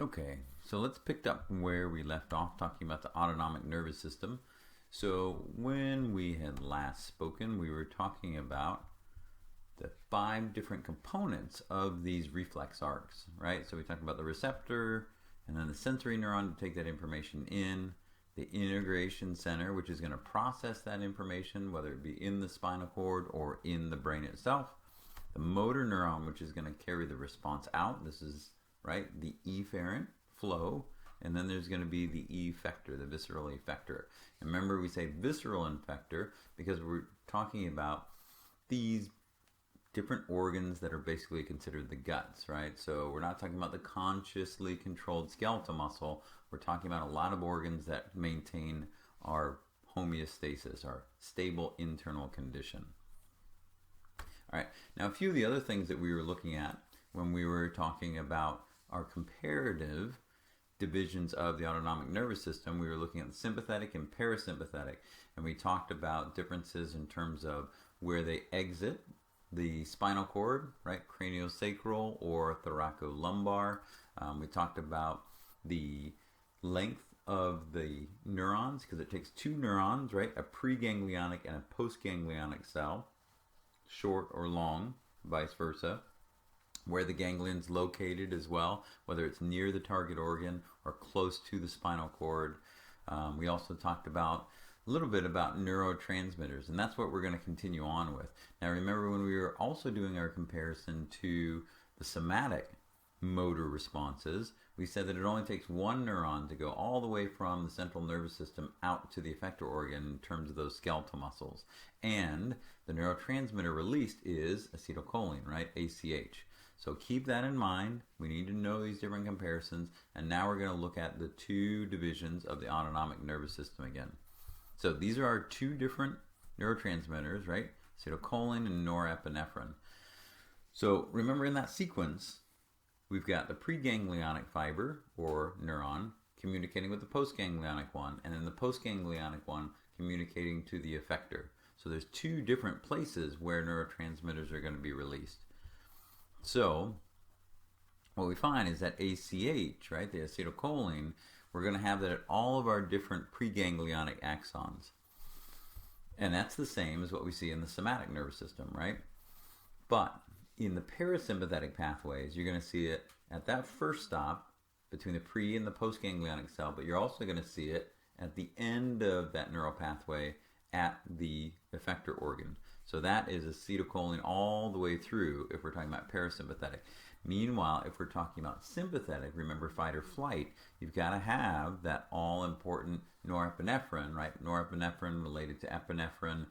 Okay, so let's pick up where we left off talking about the autonomic nervous system. So when we had last spoken, we were talking about the 5 different components of these reflex arcs, right? So we talked about the receptor and then the sensory neuron to take that information in, the integration center, which is going to process that information, whether it be in the spinal cord or in the brain itself, the motor neuron, which is going to carry the response out. This is right, the efferent flow, and then there's going to be the effector, the visceral effector. And remember, we say visceral effector because we're talking about these different organs that are basically considered the guts, right? So we're not talking about the consciously controlled skeletal muscle. We're talking about a lot of organs that maintain our homeostasis, our stable internal condition. All right, now a few of the other things that we were looking at when we were talking about our comparative divisions of the autonomic nervous system, we were looking at the sympathetic and parasympathetic, and we talked about differences in terms of where they exit the spinal cord, right, craniosacral or thoracolumbar. We talked about the length of the neurons, because it takes 2 neurons, right, a preganglionic and a postganglionic cell, short or long, vice versa. Where the ganglion's located as well, whether it's near the target organ or close to the spinal cord. We also talked about a little bit about neurotransmitters, and that's what we're going to continue on with. Now remember, when we were also doing our comparison to the somatic motor responses, we said that it only takes 1 neuron to go all the way from the central nervous system out to the effector organ in terms of those skeletal muscles. And the neurotransmitter released is acetylcholine, right, ACH. So keep that in mind. We need to know these different comparisons. And now we're going to look at the 2 divisions of the autonomic nervous system again. So these are our 2 different neurotransmitters, right? Acetylcholine and norepinephrine. So remember, in that sequence, we've got the preganglionic fiber or neuron communicating with the postganglionic one, and then the postganglionic one communicating to the effector. So there's 2 different places where neurotransmitters are going to be released. So what we find is that ACH, right, the acetylcholine, we're going to have that at all of our different preganglionic axons. And that's the same as what we see in the somatic nervous system, right? But in the parasympathetic pathways, you're going to see it at that first stop between the pre and the postganglionic cell, but you're also going to see it at the end of that neural pathway at the effector organ. So that is acetylcholine all the way through if we're talking about parasympathetic. Meanwhile, if we're talking about sympathetic, remember fight or flight, you've got to have that all-important norepinephrine, right? Norepinephrine related to epinephrine,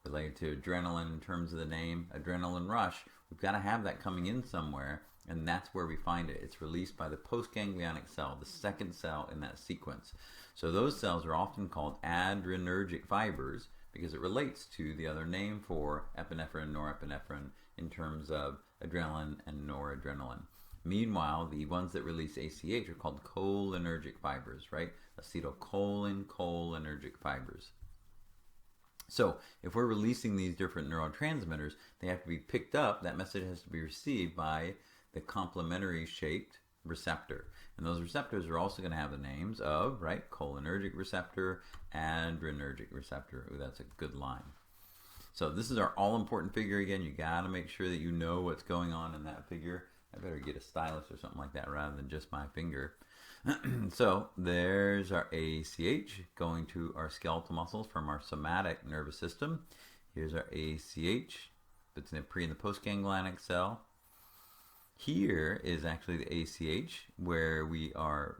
related to adrenaline in terms of the name, adrenaline rush. We've got to have that coming in somewhere, and that's where we find it. It's released by the postganglionic cell, the second cell in that sequence. So those cells are often called adrenergic fibers because it relates to the other name for epinephrine and norepinephrine in terms of adrenaline and noradrenaline. Meanwhile, the ones that release ACH are called cholinergic fibers, right? Acetylcholine cholinergic fibers. So if we're releasing these different neurotransmitters, they have to be picked up. That message has to be received by the complementary shaped receptor. And those receptors are also going to have the names of, right, cholinergic receptor, adrenergic receptor. Ooh, that's a good line. So this is our all-important figure again. You got to make sure that you know what's going on in that figure. I better get a stylus or something like that rather than just my finger. So there's our ACH going to our skeletal muscles from our somatic nervous system. Here's our ACH. It's in the pre and the postganglionic cell. Here is actually the ACH where we are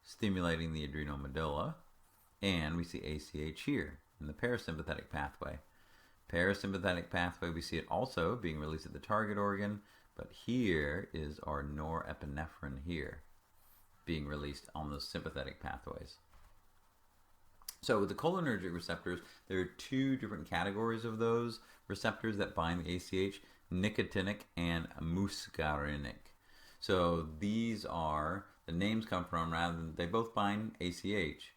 stimulating the adrenal medulla, and we see ACH here in the parasympathetic pathway. Parasympathetic pathway, we see it also being released at the target organ, but here is our norepinephrine here being released on those sympathetic pathways. So with the cholinergic receptors, there are 2 different categories of those receptors that bind the ACH, nicotinic and muscarinic. So these are, the names come from, rather than, they both bind ACH,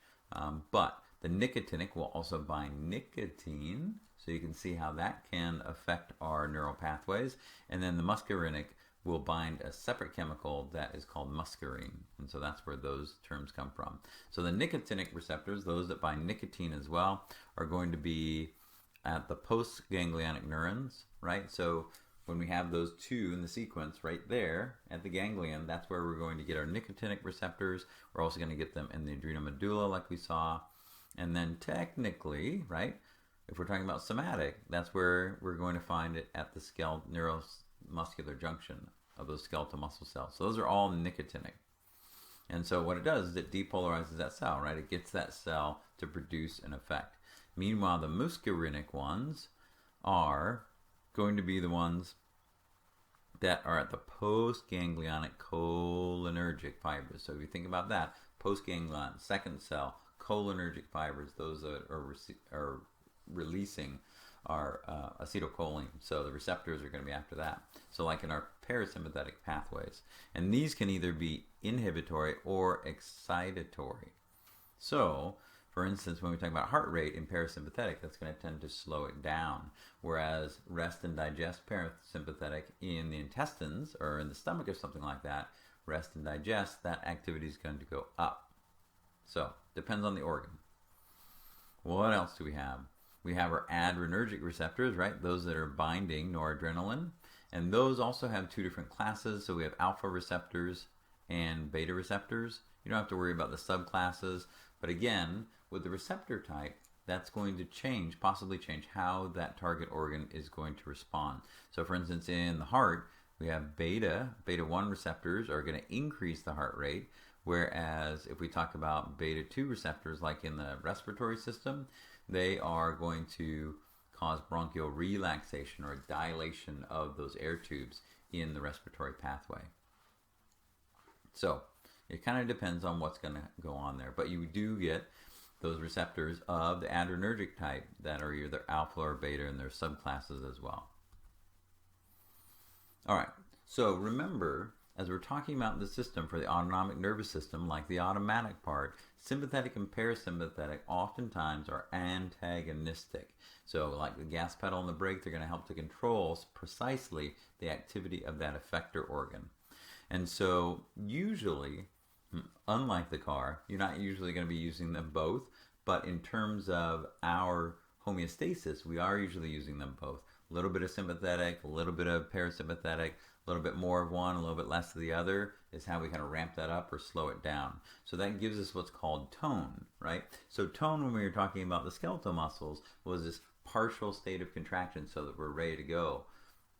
but the nicotinic will also bind nicotine, so you can see how that can affect our neural pathways. And then the muscarinic will bind a separate chemical that is called muscarine. And so that's where those terms come from. So the nicotinic receptors, those that bind nicotine as well, are going to be at the postganglionic neurons, right? So when we have those two in the sequence right there at the ganglion, that's where we're going to get our nicotinic receptors. We're also going to get them in the adrenal medulla like we saw. And then technically, right, if we're talking about somatic, that's where we're going to find it at the neuromuscular junction of those skeletal muscle cells. So those are all nicotinic. And so what it does is it depolarizes that cell, right? It gets that cell to produce an effect. Meanwhile, the muscarinic ones are going to be the ones that are at the postganglionic cholinergic fibers. So if you think about that, postganglion, second cell, cholinergic fibers, those that are releasing are acetylcholine. So the receptors are going to be after that. So like in our parasympathetic pathways. And these can either be inhibitory or excitatory. So, for instance, when we talk about heart rate in parasympathetic, that's going to tend to slow it down. Whereas rest and digest parasympathetic in the intestines or in the stomach or something like that, rest and digest, that activity is going to go up. So, depends on the organ. What else do we have? We have our adrenergic receptors, right? Those that are binding noradrenaline. And those also have two different classes. So we have alpha receptors and beta receptors. You don't have to worry about the subclasses. But again, with the receptor type, that's going to change, possibly change how that target organ is going to respond. So for instance, in the heart, we have beta 1 receptors are going to increase the heart rate. Whereas if we talk about beta 2 receptors, like in the respiratory system, they are going to cause bronchial relaxation or dilation of those air tubes in the respiratory pathway. So it kind of depends on what's going to go on there. But you do get those receptors of the adrenergic type that are either alpha or beta, and their subclasses as well. All right, so remember, as we're talking about the system for the autonomic nervous system, like the automatic part, sympathetic and parasympathetic oftentimes are antagonistic. So like the gas pedal and the brake, they're going to help to control precisely the activity of that effector organ. And so usually, unlike the car, you're not usually going to be using them both, but in terms of our homeostasis, we are usually using them both. A little bit of sympathetic, a little bit of parasympathetic, a little bit more of one, a little bit less of the other is how we kind of ramp that up or slow it down. So that gives us what's called tone, right? So tone, when we were talking about the skeletal muscles, was this partial state of contraction so that we're ready to go.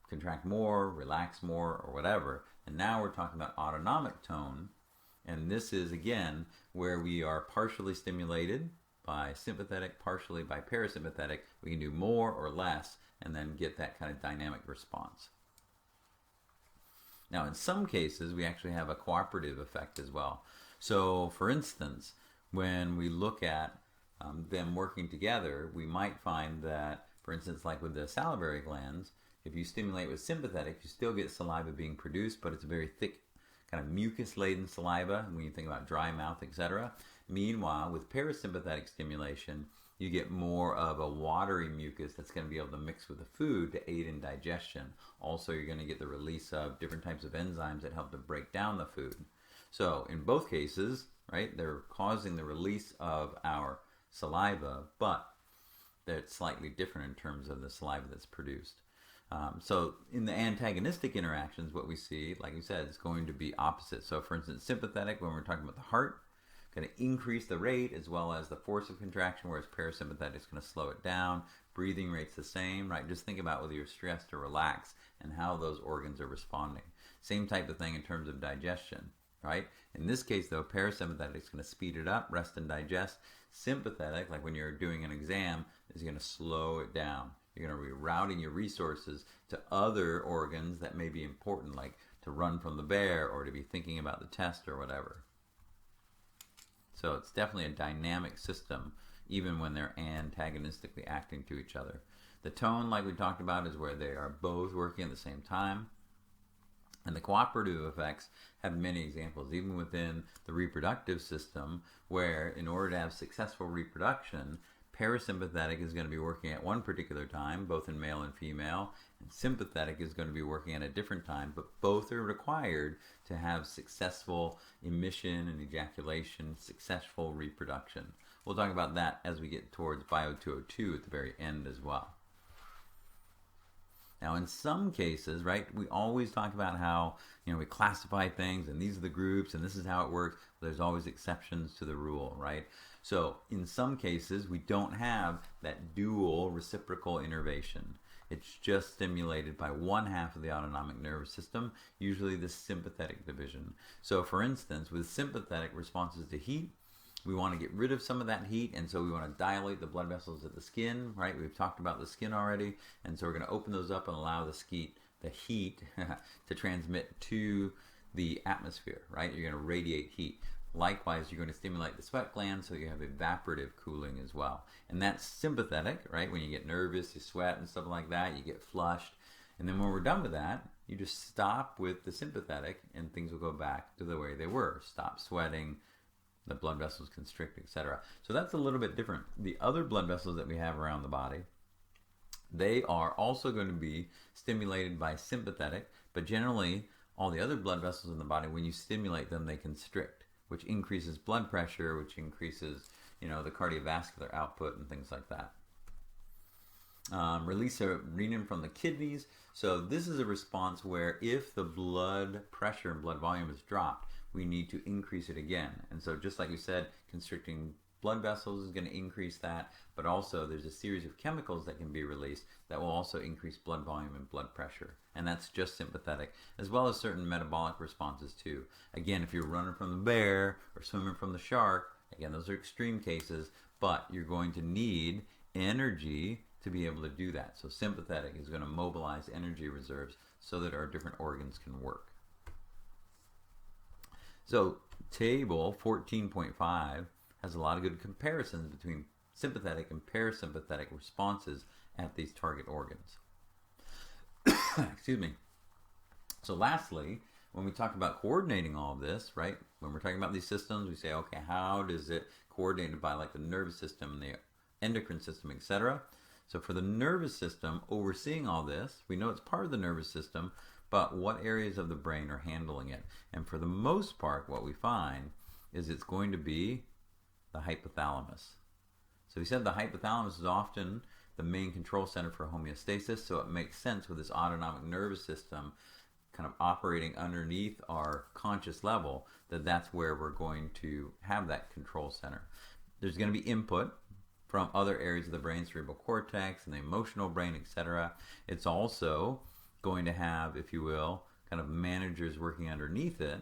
Contract more, relax more, or whatever. And now we're talking about autonomic tone. And this is, again, where we are partially stimulated by sympathetic, partially by parasympathetic. We can do more or less and then get that kind of dynamic response. Now, in some cases, we actually have a cooperative effect as well. So, for instance, when we look at them working together, we might find that, for instance, like with the salivary glands, if you stimulate with sympathetic, you still get saliva being produced, but it's a very thick, kind of mucus-laden saliva when you think about dry mouth, etc. Meanwhile, with parasympathetic stimulation, you get more of a watery mucus that's going to be able to mix with the food to aid in digestion. Also, you're going to get the release of different types of enzymes that help to break down the food. So, in both cases, right, they're causing the release of our saliva, but they're slightly different in terms of the saliva that's produced. So in the antagonistic interactions, what we see, like you said, is going to be opposite. So for instance, sympathetic, when we're talking about the heart, going to increase the rate as well as the force of contraction, whereas parasympathetic is going to slow it down. Breathing rate's the same, right? Just think about whether you're stressed or relaxed and how those organs are responding. Same type of thing in terms of digestion, right? In this case, though, parasympathetic is going to speed it up, rest and digest. Sympathetic, like when you're doing an exam, is going to slow it down. You're going to be routing your resources to other organs that may be important, like to run from the bear or to be thinking about the test or whatever. So it's definitely a dynamic system, even when they're antagonistically acting to each other. The tone, like we talked about, is where they are both working at the same time. And the cooperative effects have many examples, even within the reproductive system, where in order to have successful reproduction, parasympathetic is going to be working at one particular time, both in male and female, And sympathetic is going to be working at a different time, but both are required to have successful emission and ejaculation, successful reproduction. We'll talk about that as we get towards Bio 202 at the very end as well. Now, in some cases, right, we always talk about how, we classify things and these are the groups and this is how it works. There's always exceptions to the rule, right? So in some cases, we don't have that dual reciprocal innervation. It's just stimulated by one half of the autonomic nervous system, usually the sympathetic division. So for instance, with sympathetic responses to heat, we want to get rid of some of that heat, and so we want to dilate the blood vessels at the skin, right? We've talked about the skin already, and so we're going to open those up and allow the heat to transmit to the atmosphere, right? You're going to radiate heat. Likewise, you're going to stimulate the sweat glands so you have evaporative cooling as well. And that's sympathetic, right? When you get nervous, you sweat and stuff like that, you get flushed. And then when we're done with that, you just stop with the sympathetic and things will go back to the way they were. Stop sweating, the blood vessels constrict, etc. So that's a little bit different. The other blood vessels that we have around the body, they are also going to be stimulated by sympathetic, but generally all the other blood vessels in the body, when you stimulate them, they constrict, which increases blood pressure, which increases, the cardiovascular output and things like that. Release of renin from the kidneys. So this is a response where if the blood pressure and blood volume is dropped, we need to increase it again. And so just like we said, constricting blood vessels is going to increase that, but also there's a series of chemicals that can be released that will also increase blood volume and blood pressure. And that's just sympathetic, as well as certain metabolic responses too. Again, if you're running from the bear or swimming from the shark, again, those are extreme cases, but you're going to need energy to be able to do that. So sympathetic is going to mobilize energy reserves so that our different organs can work. So table 14.5 has a lot of good comparisons between sympathetic and parasympathetic responses at these target organs. Excuse me. So lastly, when we talk about coordinating all of this, right, when we're talking about these systems, we say, okay, how does it coordinate by like the nervous system, the endocrine system, etc.? So for the nervous system, overseeing all this, we know it's part of the nervous system, but what areas of the brain are handling it? And for the most part, what we find is it's going to be the hypothalamus. So we said the hypothalamus is often the main control center for homeostasis, so it makes sense with this autonomic nervous system kind of operating underneath our conscious level that that's where we're going to have that control center. There's going to be input from other areas of the brain, cerebral cortex and the emotional brain, etc. It's also going to have, if you will, kind of managers working underneath it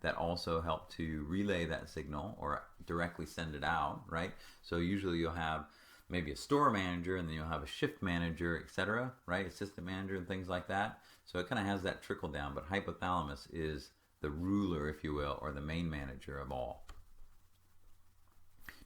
that also help to relay that signal or directly send it out, right? So usually you'll have maybe a store manager and then you'll have a shift manager, etc., right? Assistant manager and things like that. So it kind of has that trickle down, but hypothalamus is the ruler, if you will, or the main manager of all.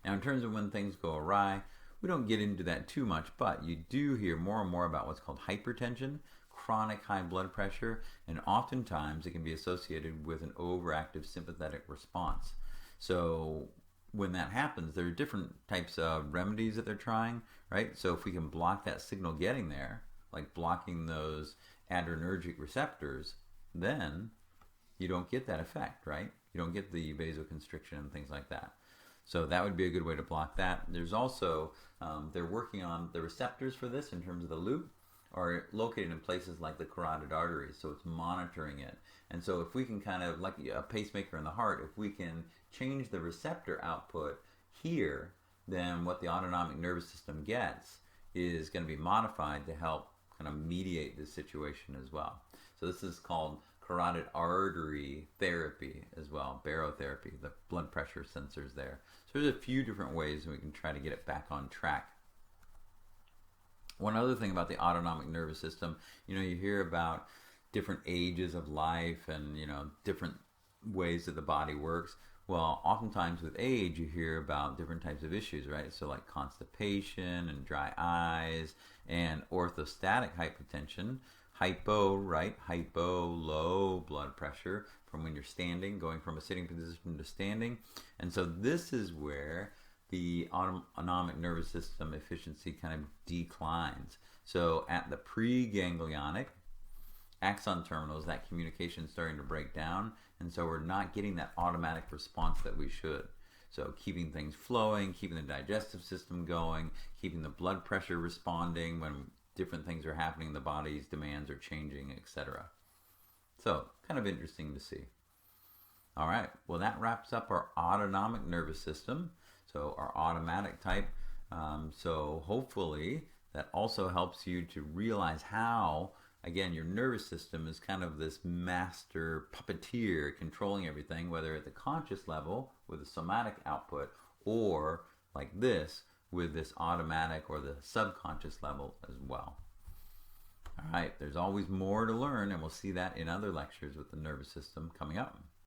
Now, in terms of when things go awry, we don't get into that too much, but you do hear more and more about what's called hypertension, chronic high blood pressure, and oftentimes it can be associated with an overactive sympathetic response. So when that happens, there are different types of remedies that they're trying, right? So if we can block that signal getting there, like blocking those adrenergic receptors, then you don't get that effect, right? You don't get the vasoconstriction and things like that. So that would be a good way to block that. There's also, they're working on the receptors for this in terms of the loop are located in places like the carotid arteries, so it's monitoring it. And so if we can kind of, like a pacemaker in the heart, if we can change the receptor output here, then what the autonomic nervous system gets is going to be modified to help kind of mediate this situation as well. So this is called carotid artery therapy as well, barotherapy, the blood pressure sensors there. So there's a few different ways we can try to get it back on track. One other thing about the autonomic nervous system, you hear about different ages of life and, different ways that the body works. Well, oftentimes with age, you hear about different types of issues, right? So like constipation and dry eyes and orthostatic hypotension. Hypo, right? Hypo, low blood pressure from when you're standing, going from a sitting position to standing. And so this is where the autonomic nervous system efficiency kind of declines. So at the preganglionic axon terminals, that communication is starting to break down, and so we're not getting that automatic response that we should. So keeping things flowing, keeping the digestive system going, keeping the blood pressure responding when different things are happening in the body's demands are changing, etc. So kind of interesting to see. All right, well, that wraps up our autonomic nervous system, so our automatic type. So hopefully that also helps you to realize how, again, your nervous system is kind of this master puppeteer controlling everything, whether at the conscious level with the somatic output, or like this with this automatic or the subconscious level as well. All right, there's always more to learn, and we'll see that in other lectures with the nervous system coming up.